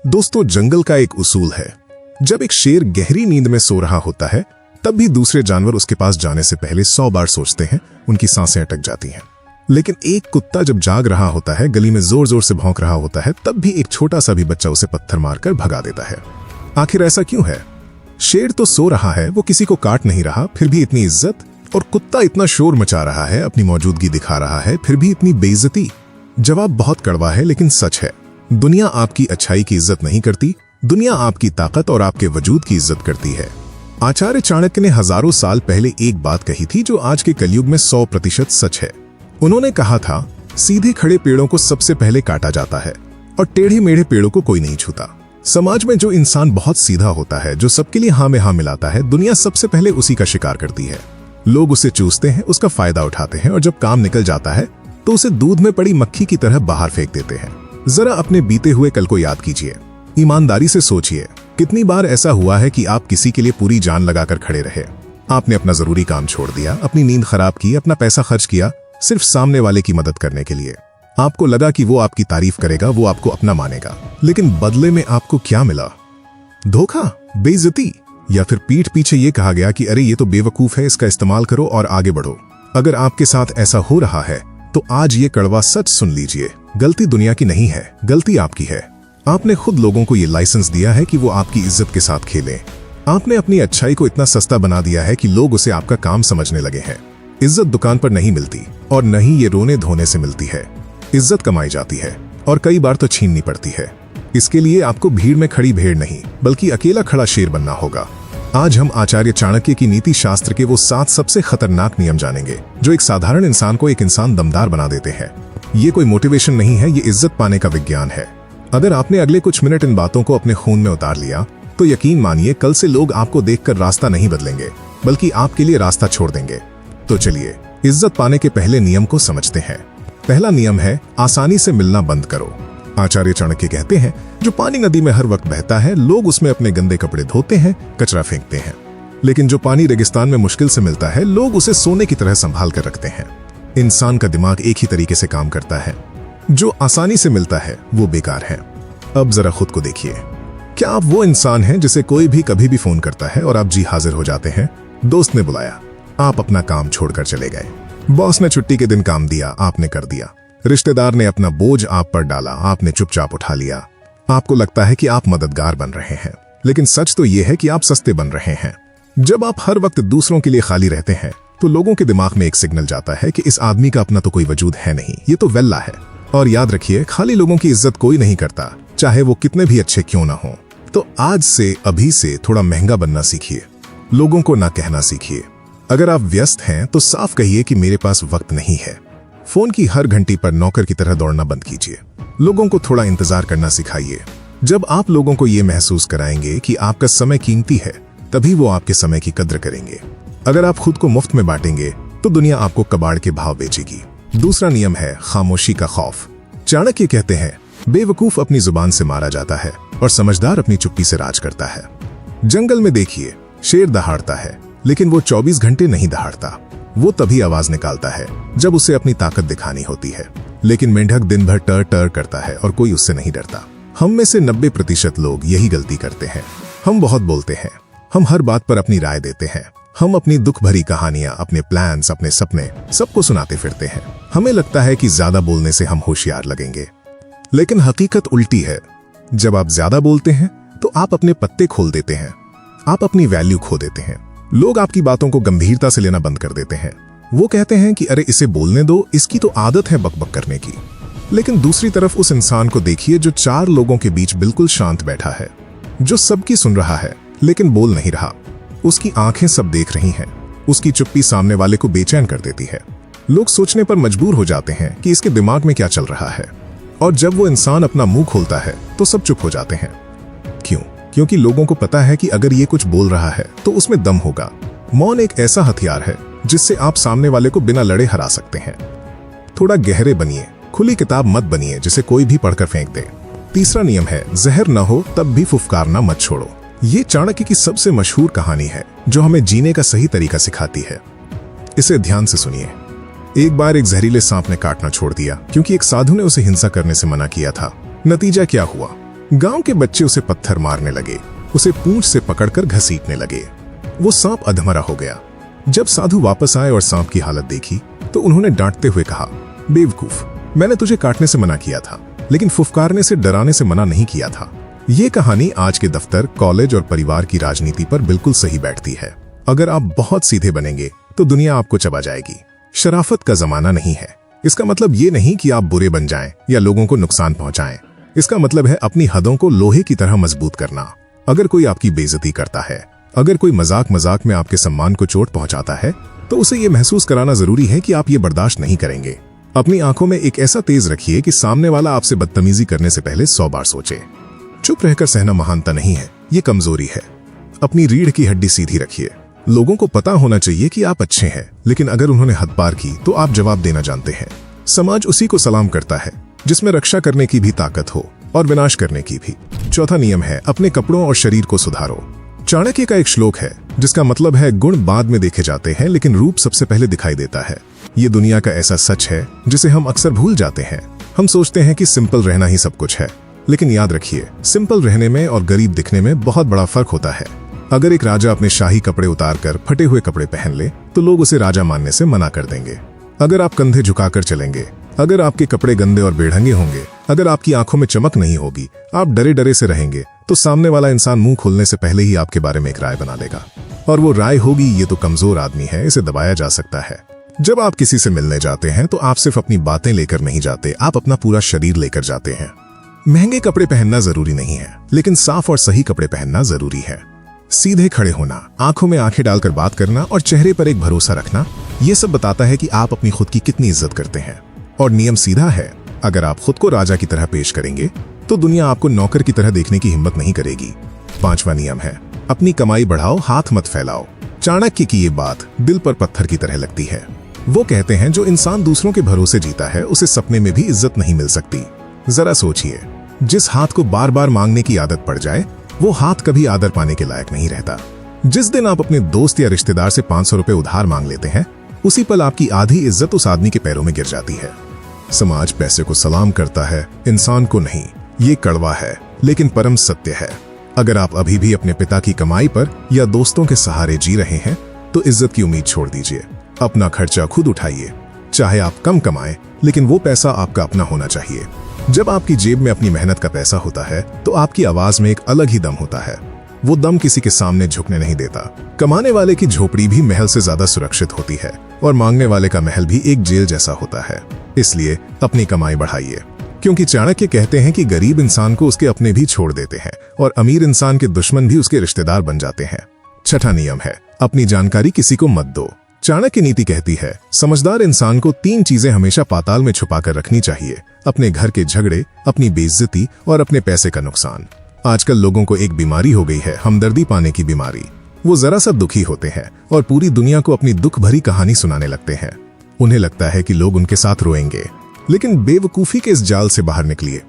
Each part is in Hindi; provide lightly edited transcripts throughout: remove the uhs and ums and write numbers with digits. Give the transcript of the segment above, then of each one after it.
दोस्तों, जंगल का एक उसूल है, जब एक शेर गहरी नींद में सो रहा होता है तब भी दूसरे जानवर उसके पास जाने से पहले 100 बार सोचते हैं, उनकी सांसें अटक जाती हैं। लेकिन एक कुत्ता जब जाग रहा होता है, गली में जोर जोर से भौंक रहा होता है, तब भी एक छोटा सा भी बच्चा उसे पत्थर मारकर भगा देता है। आखिर ऐसा क्यों है? शेर तो सो रहा है, वो किसी को काट नहीं रहा, फिर भी इतनी इज्जत, और कुत्ता इतना शोर मचा रहा है, अपनी मौजूदगी दिखा रहा है, फिर भी इतनी बेइज्जती। जवाब बहुत कड़वा है लेकिन सच है। दुनिया आपकी अच्छाई की इज्जत नहीं करती, दुनिया आपकी ताकत और आपके वजूद की इज्जत करती है। आचार्य चाणक्य ने हजारों साल पहले एक बात कही थी जो आज के कलयुग में 100% सच है। उन्होंने कहा था, सीधे खड़े पेड़ों को सबसे पहले काटा जाता है और टेढ़े मेढ़े पेड़ों को कोई नहीं छूता। समाज में जो इंसान बहुत सीधा होता है, जो सबके लिए हाँ में हाँ मिलाता है, दुनिया सबसे पहले उसी का शिकार करती है। लोग उसे चूसते हैं, उसका फायदा उठाते हैं, और जब काम निकल जाता है तो उसे दूध में पड़ी मक्खी की तरह बाहर फेंक देते हैं। जरा अपने बीते हुए कल को याद कीजिए, ईमानदारी से सोचिए, कितनी बार ऐसा हुआ है कि आप किसी के लिए पूरी जान लगाकर खड़े रहे। आपने अपना जरूरी काम छोड़ दिया, अपनी नींद खराब की, अपना पैसा खर्च किया, सिर्फ सामने वाले की मदद करने के लिए। आपको लगा कि वो आपकी तारीफ करेगा, वो आपको अपना मानेगा, लेकिन बदले में आपको क्या मिला? धोखा, बेइज्जती, या फिर पीठ पीछे ये कहा गया कि अरे ये तो बेवकूफ है, इसका इस्तेमाल करो और आगे बढ़ो। अगर आपके साथ ऐसा हो रहा है तो आज ये कड़वा सच सुन लीजिए, गलती दुनिया की नहीं है, गलती आपकी है। आपने खुद लोगों को ये लाइसेंस दिया है कि वो आपकी इज्जत के साथ खेलें। आपने अपनी अच्छाई को इतना सस्ता बना दिया है कि लोग उसे आपका काम समझने लगे हैं। इज्जत दुकान पर नहीं मिलती, और नहीं ये रोने धोने से मिलती है। इज्जत कमाई जाती है और कई बार तो छीननी पड़ती है। इसके लिए आपको भीड़ में खड़ी भेड़ नहीं, बल्कि अकेला खड़ा शेर बनना होगा। आज हम आचार्य चाणक्य की नीति शास्त्र के वो 7 सबसे खतरनाक नियम जानेंगे जो एक साधारण इंसान को एक इंसान दमदार बना देते हैं। ये कोई मोटिवेशन नहीं है, ये इज्जत पाने का विज्ञान है। अगर आपने अगले कुछ मिनट इन बातों को अपने खून में उतार लिया तो यकीन मानिए, कल से लोग आपको देखकर रास्ता नहीं बदलेंगे, बल्कि आपके लिए रास्ता छोड़ देंगे। तो चलिए, इज्जत पाने के पहले नियम को समझते हैं। पहला नियम है, आसानी से मिलना बंद करो। आचार्य चाणक्य कहते हैं, जो पानी नदी में हर वक्त बहता है, लोग उसमें अपने गंदे कपड़े धोते हैं, कचरा फेंकते हैं। लेकिन जो पानी रेगिस्तान में मुश्किल से मिलता है, लोग उसे सोने की तरह संभाल कर रखते हैं। इंसान का दिमाग एक ही तरीके से काम करता है। जो आसानी से मिलता है वो बेकार है। अब जरा खुद को देखिए, क्या आप वो इंसान हैं जिसे कोई भी कभी भी फोन करता है और आप जी हाजिर हो जाते हैं? दोस्त ने बुलाया, आप अपना काम छोड़कर चले गए। बॉस ने छुट्टी के दिन काम दिया, आपने कर दिया। रिश्तेदार ने अपना बोझ आप पर डाला, आपने चुपचाप उठा लिया। आपको लगता है कि आप मददगार बन रहे हैं, लेकिन सच तो यह है कि आप सस्ते बन रहे हैं। जब आप हर वक्त दूसरों के लिए खाली रहते हैं तो लोगों के दिमाग में एक सिग्नल जाता है कि इस आदमी का अपना तो कोई वजूद है नहीं, ये तो वेल्ला है। और याद रखिए, खाली लोगों की इज्जत कोई नहीं करता, चाहे वो कितने भी अच्छे क्यों ना हो। तो आज से, अभी से थोड़ा महंगा बनना सीखिए, लोगों को ना कहना सीखिए। अगर आप व्यस्त हैं तो साफ कहिए कि मेरे पास वक्त नहीं है। फोन की हर घंटी पर नौकर की तरह दौड़ना बंद कीजिए। लोगों को थोड़ा इंतजार करना सिखाइए। जब आप लोगों को ये महसूस कराएंगे कि आपका समय कीमती है, तभी वो आपके समय की कद्र करेंगे। अगर आप खुद को मुफ्त में बांटेंगे तो दुनिया आपको कबाड़ के भाव बेचेगी। दूसरा नियम है, खामोशी का खौफ। चाणक्य कहते हैं, बेवकूफ अपनी जुबान से मारा जाता है और समझदार अपनी चुप्पी से राज करता है। जंगल में देखिए, शेर दहाड़ता है, लेकिन वो 24 घंटे नहीं दहाड़ता। वो तभी आवाज निकालता है जब उसे अपनी ताकत दिखानी होती है। लेकिन मेंढक दिन भर टर टर करता है और कोई उससे नहीं डरता। हम में से 90% लोग यही गलती करते हैं। हम बहुत बोलते हैं, हम हर बात पर अपनी राय देते हैं, हम अपनी दुख भरी कहानियां, अपने प्लान्स, अपने सपने सबको सुनाते फिरते हैं। हमें लगता है कि ज्यादा बोलने से हम होशियार लगेंगे, लेकिन हकीकत उल्टी है। जब आप ज्यादा बोलते हैं तो आप अपने पत्ते खोल देते हैं, आप अपनी वैल्यू खो देते हैं। लोग आपकी बातों को गंभीरता से लेना बंद कर देते हैं। वो कहते हैं कि अरे इसे बोलने दो, इसकी तो आदत है बकबक करने की। लेकिन दूसरी तरफ उस इंसान को देखिए जो 4 लोगों के बीच बिल्कुल शांत बैठा है, जो सबकी सुन रहा है लेकिन बोल नहीं रहा। उसकी आंखें सब देख रही हैं। उसकी चुप्पी सामने वाले को बेचैन कर देती है। लोग सोचने पर मजबूर हो जाते हैं कि इसके दिमाग में क्या चल रहा है। और जब वो इंसान अपना मुंह खोलता है तो सब चुप हो जाते हैं। क्यों? क्योंकि लोगों को पता है कि अगर ये कुछ बोल रहा है तो उसमें दम होगा। मौन एक ऐसा हथियार है जिससे आप सामने वाले को बिना लड़े हरा सकते हैं। थोड़ा गहरे बनिए, खुली किताब मत बनिए जिसे कोई भी पढ़कर फेंक दे। तीसरा नियम है, जहर न हो तब भी फुफकारना मत छोड़ो। ये चाणक्य की सबसे मशहूर कहानी है जो हमें जीने का सही तरीका सिखाती है। इसे ध्यान से सुनिए। एक बार एक जहरीले सांप ने काटना छोड़ दिया क्योंकि एक साधु ने उसे हिंसा करने से मना किया था। नतीजा क्या हुआ? गांव के बच्चे उसे पत्थर मारने लगे, उसे पूंछ से पकड़कर घसीटने लगे। वो सांप अधमरा हो गया। जब साधु वापस आए और सांप की हालत देखी तो उन्होंने डांटते हुए कहा, बेवकूफ, मैंने तुझे काटने से मना किया था, लेकिन फुफकारने से, डराने से मना नहीं किया था। ये कहानी आज के दफ्तर, कॉलेज और परिवार की राजनीति पर बिल्कुल सही बैठती है। अगर आप बहुत सीधे बनेंगे तो दुनिया आपको चबा जाएगी। शराफत का जमाना नहीं है। इसका मतलब ये नहीं कि आप बुरे बन जाएं या लोगों को नुकसान पहुंचाएं। इसका मतलब है अपनी हदों को लोहे की तरह मजबूत करना। अगर कोई आपकी बेइज्जती करता है, अगर कोई मजाक में आपके सम्मान को चोट पहुंचाता है, तो उसे ये महसूस कराना जरूरी है कि आप ये बर्दाश्त नहीं करेंगे। अपनी आंखों में एक ऐसा तेज रखिए कि सामने वाला आपसे बदतमीजी करने से पहले 100 बार सोचे। चुप रहकर सहना महानता नहीं है, ये कमजोरी है। अपनी रीढ़ की हड्डी सीधी रखिए। लोगों को पता होना चाहिए कि आप अच्छे हैं, लेकिन अगर उन्होंने हद पार की तो आप जवाब देना जानते हैं। समाज उसी को सलाम करता है जिसमें रक्षा करने की भी ताकत हो और विनाश करने की भी। चौथा नियम है, अपने कपड़ों और शरीर को सुधारो। चाणक्य का एक श्लोक है जिसका मतलब है, गुण बाद में देखे जाते हैं लेकिन रूप सबसे पहले दिखाई देता है। ये दुनिया का ऐसा सच है जिसे हम अक्सर भूल जाते हैं। हम सोचते हैं कि सिंपल रहना ही सब कुछ है, लेकिन याद रखिए, सिंपल रहने में और गरीब दिखने में बहुत बड़ा फर्क होता है। अगर एक राजा अपने शाही कपड़े उतारकर फटे हुए कपड़े पहन ले तो लोग उसे राजा मानने से मना कर देंगे। अगर आप कंधे झुकाकर चलेंगे, अगर आपके कपड़े गंदे और बेढंगे होंगे, अगर आपकी आंखों में चमक नहीं होगी, आप डरे डरे से रहेंगे, तो सामने वाला इंसान मुंह खोलने से पहले ही आपके बारे में एक राय बना लेगा। और वो राय होगी, ये तो कमजोर आदमी है, इसे दबाया जा सकता है। जब आप किसी से मिलने जाते हैं तो आप सिर्फ अपनी बातें लेकर नहीं जाते, आप अपना पूरा शरीर लेकर जाते हैं। महंगे कपड़े पहनना जरूरी नहीं है, लेकिन साफ और सही कपड़े पहनना जरूरी है। सीधे खड़े होना, आंखों में आंखें डालकर बात करना और चेहरे पर एक भरोसा रखना, ये सब बताता है कि आप अपनी खुद की कितनी इज्जत करते हैं। और नियम सीधा है, अगर आप खुद को राजा की तरह पेश करेंगे तो दुनिया आपको नौकर की तरह देखने की हिम्मत नहीं करेगी। पांचवा नियम है, अपनी कमाई बढ़ाओ, हाथ मत फैलाओ। चाणक्य की ये बात दिल पर पत्थर की तरह लगती है। वो कहते हैं, जो इंसान दूसरों के भरोसे जीता है उसे सपने में भी इज्जत नहीं मिल सकती। जरा सोचिए, जिस हाथ को बार बार मांगने की आदत पड़ जाए वो हाथ कभी आदर पाने के लायक नहीं रहता। जिस दिन आप अपने दोस्त या रिश्तेदार से 500 रुपए उधार मांग लेते हैं, उसी पल आपकी आधी इज्जत उस आदमी के पैरों में गिर जाती है। समाज पैसे को सलाम करता है, इंसान को नहीं। ये कड़वा है लेकिन परम सत्य है। अगर आप अभी भी अपने पिता की कमाई पर या दोस्तों के सहारे जी रहे हैं तो इज्जत की उम्मीद छोड़ दीजिए। अपना खर्चा खुद उठाइए, चाहे आप कम कमाएं, लेकिन वो पैसा आपका अपना होना चाहिए। जब आपकी जेब में अपनी मेहनत का पैसा होता है तो आपकी आवाज में एक अलग ही दम होता है। वो दम किसी के सामने झुकने नहीं देता। कमाने वाले की झोपड़ी भी महल से ज्यादा सुरक्षित होती है और मांगने वाले का महल भी एक जेल जैसा होता है। इसलिए अपनी कमाई बढ़ाइए, क्योंकि चाणक्य कहते हैं कि गरीब इंसान को उसके अपने भी छोड़ देते हैं और अमीर इंसान के दुश्मन भी उसके रिश्तेदार बन जाते हैं। छठा नियम है, अपनी जानकारी किसी को मत दो। चाणक्य नीति कहती है, समझदार इंसान को 3 चीजें हमेशा पाताल में छुपाकर रखनी चाहिए: अपने घर के झगड़े, अपनी बेइज्जती और अपने पैसे का नुकसान। आजकल लोगों को एक बीमारी हो गई है, हमदर्दी पाने की बीमारी। वो जरा सा दुखी होते हैं और पूरी दुनिया को अपनी दुख भरी कहानी सुनाने लगते हैं। उन्हें लगता है कि लोग उनके साथ रोएंगे, लेकिन बेवकूफी के इस जाल से बाहर निकलिए।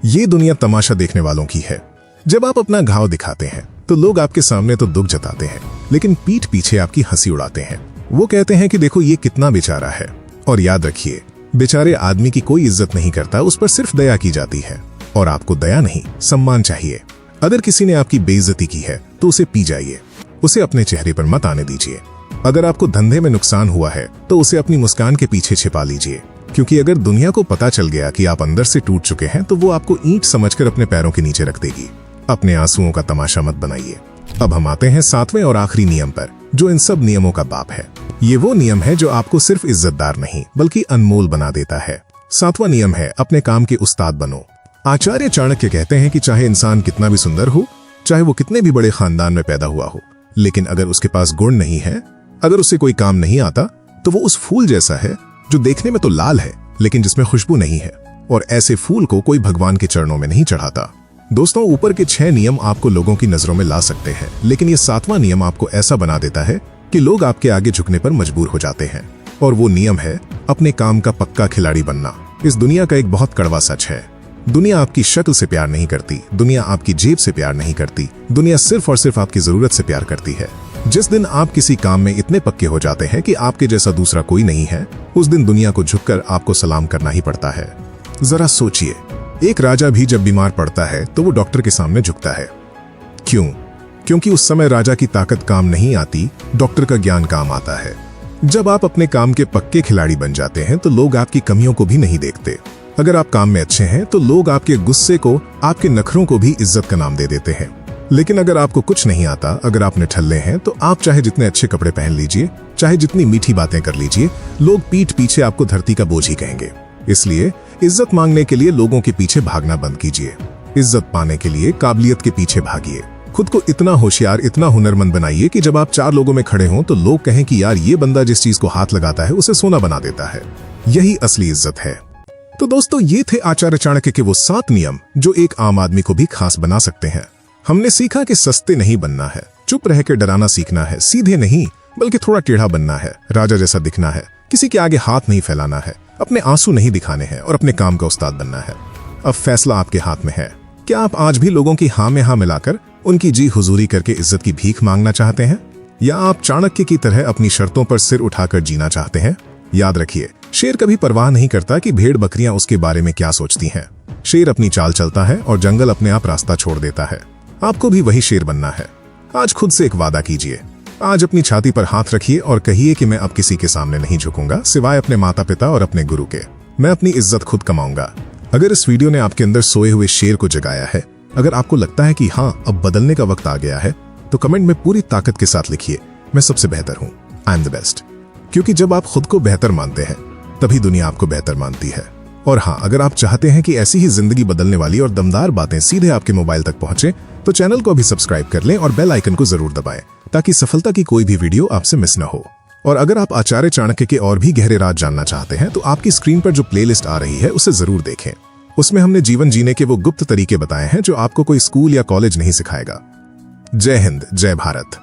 ये दुनिया तमाशा देखने वालों की है। जब आप अपना घाव दिखाते हैं तो लोग आपके सामने तो दुख जताते हैं, लेकिन पीठ पीछे आपकी हंसी उड़ाते हैं। वो कहते हैं कि देखो ये कितना बेचारा है। और याद रखिए, बेचारे आदमी की कोई इज्जत नहीं करता, उस पर सिर्फ दया की जाती है। और आपको दया नहीं, सम्मान चाहिए। अगर किसी ने आपकी बेइज्जती की है तो उसे पी जाइए, उसे अपने चेहरे पर मत आने दीजिए। अगर आपको धंधे में नुकसान हुआ है तो उसे अपनी मुस्कान के पीछे छिपा लीजिए, क्योंकि अगर दुनिया को पता चल गया कि आप अंदर से टूट चुके हैं तो वो आपको ईंट समझकर अपने पैरों के नीचे रख देगी। अपने आंसुओं का तमाशा मत बनाइए। अब हम आते हैं 7वें और आखिरी नियम पर, जो इन सब नियमों का बाप है। ये वो नियम है जो आपको सिर्फ इज्जतदार नहीं बल्कि अनमोल बना देता है। 7वां नियम है, अपने काम के उस्ताद बनो। आचार्य चाणक्य कहते हैं कि चाहे इंसान कितना भी सुंदर हो, चाहे वो कितने भी बड़े खानदान में पैदा हुआ हो, लेकिन अगर उसके पास गुण नहीं है, अगर उसे कोई काम नहीं आता, तो वो उस फूल जैसा है जो देखने में तो लाल है लेकिन जिसमें खुशबू नहीं है। और ऐसे फूल को कोई भगवान के चरणों में नहीं चढ़ाता। दोस्तों, ऊपर के 6 नियम आपको लोगों की नजरों में ला सकते हैं, लेकिन ये 7वां नियम आपको ऐसा बना देता है कि लोग आपके आगे झुकने पर मजबूर हो जाते हैं। और वो नियम है, अपने काम का पक्का खिलाड़ी बनना। इस दुनिया का एक बहुत कड़वा सच है, दुनिया आपकी शक्ल से प्यार नहीं करती, दुनिया आपकी जेब से प्यार नहीं करती, दुनिया सिर्फ और सिर्फ आपकी जरूरत से प्यार करती है। जिस दिन आप किसी काम में इतने पक्के हो जाते हैं कि आपके जैसा दूसरा कोई नहीं है, उस दिन दुनिया को झुककर आपको सलाम करना ही पड़ता है। जरा सोचिए, एक राजा भी जब बीमार पड़ता है तो वो डॉक्टर के सामने झुकता है। क्यों? क्योंकि उस समय राजा की ताकत काम नहीं आती, डॉक्टर का ज्ञान काम आता है। जब आप अपने काम के पक्के खिलाड़ी बन जाते हैं तो लोग आपकी कमियों को भी नहीं देखते। अगर आप काम में अच्छे हैं तो लोग आपके गुस्से को, आपके नखरों को भी इज्जत का नाम दे देते हैं। लेकिन अगर आपको कुछ नहीं आता, अगर आप निठल्ले हैं, तो आप चाहे जितने अच्छे कपड़े पहन लीजिए, चाहे जितनी मीठी बातें कर लीजिए, लोग पीठ पीछे आपको धरती का बोझ ही कहेंगे। इसलिए इज्जत मांगने के लिए लोगों के पीछे भागना बंद कीजिए। इज्जत पाने के लिए काबिलियत के पीछे भागिए। खुद को इतना होशियार, इतना हुनरमंद बनाइए कि जब आप 4 लोगों में खड़े हों तो लोग कहें कि यार ये बंदा जिस चीज को हाथ लगाता है उसे सोना बना देता है। यही असली इज्जत है। तो दोस्तों, ये थे आचार्य चाणक्य के वो 7 नियम जो एक आम आदमी को भी खास बना सकते हैं। हमने सीखा कि सस्ते नहीं बनना है, चुप रह के डराना सीखना है, सीधे नहीं बल्कि थोड़ा टेढ़ा बनना है, राजा जैसा दिखना है, किसी के आगे हाथ नहीं फैलाना है, अपने आंसू नहीं दिखाने हैं और अपने काम का उस्ताद बनना है। अब फैसला आपके हाथ में है। क्या आप आज भी लोगों की हाँ में हाँ मिलाकर उनकी जी हुजूरी करके इज्जत की भीख मांगना चाहते हैं, या आप चाणक्य की तरह अपनी शर्तों पर सिर उठाकर जीना चाहते हैं? याद रखिए, शेर कभी परवाह नहीं करता कि भेड़ बकरियां उसके बारे में क्या सोचती हैं। शेर अपनी चाल चलता है और जंगल अपने आप रास्ता छोड़ देता है। आपको भी वही शेर बनना है। आज खुद से एक वादा कीजिए। आज अपनी छाती पर हाथ रखिए और कहिए कि मैं अब किसी के सामने नहीं झुकूंगा सिवाय अपने माता पिता और अपने गुरु के। मैं अपनी इज्जत खुद कमाऊंगा। अगर इस वीडियो ने आपके अंदर सोए हुए शेर को जगाया है, अगर आपको लगता है कि हाँ, अब बदलने का वक्त आ गया है, तो कमेंट में पूरी ताकत के साथ लिखिए, मैं सबसे बेहतर हूं, आई एम द बेस्ट। क्योंकि जब आप खुद को बेहतर मानते हैं तभी दुनिया आपको बेहतर मानती है। और हाँ, अगर आप चाहते हैं कि ऐसी ही जिंदगी बदलने वाली और दमदार बातें सीधे आपके मोबाइल तक पहुंचे, तो चैनल को अभी सब्सक्राइब कर लें और बेल आइकन को जरूर दबाएं ताकि सफलता की कोई भी वीडियो आपसे मिस न हो। और अगर आप आचार्य चाणक्य के और भी गहरे राज जानना चाहते हैं तो आपकी स्क्रीन पर जो प्लेलिस्ट आ रही है उसे जरूर देखें। उसमें हमने जीवन जीने के वो गुप्त तरीके बताए हैं जो आपको कोई स्कूल या कॉलेज नहीं सिखाएगा। जय हिंद, जय भारत।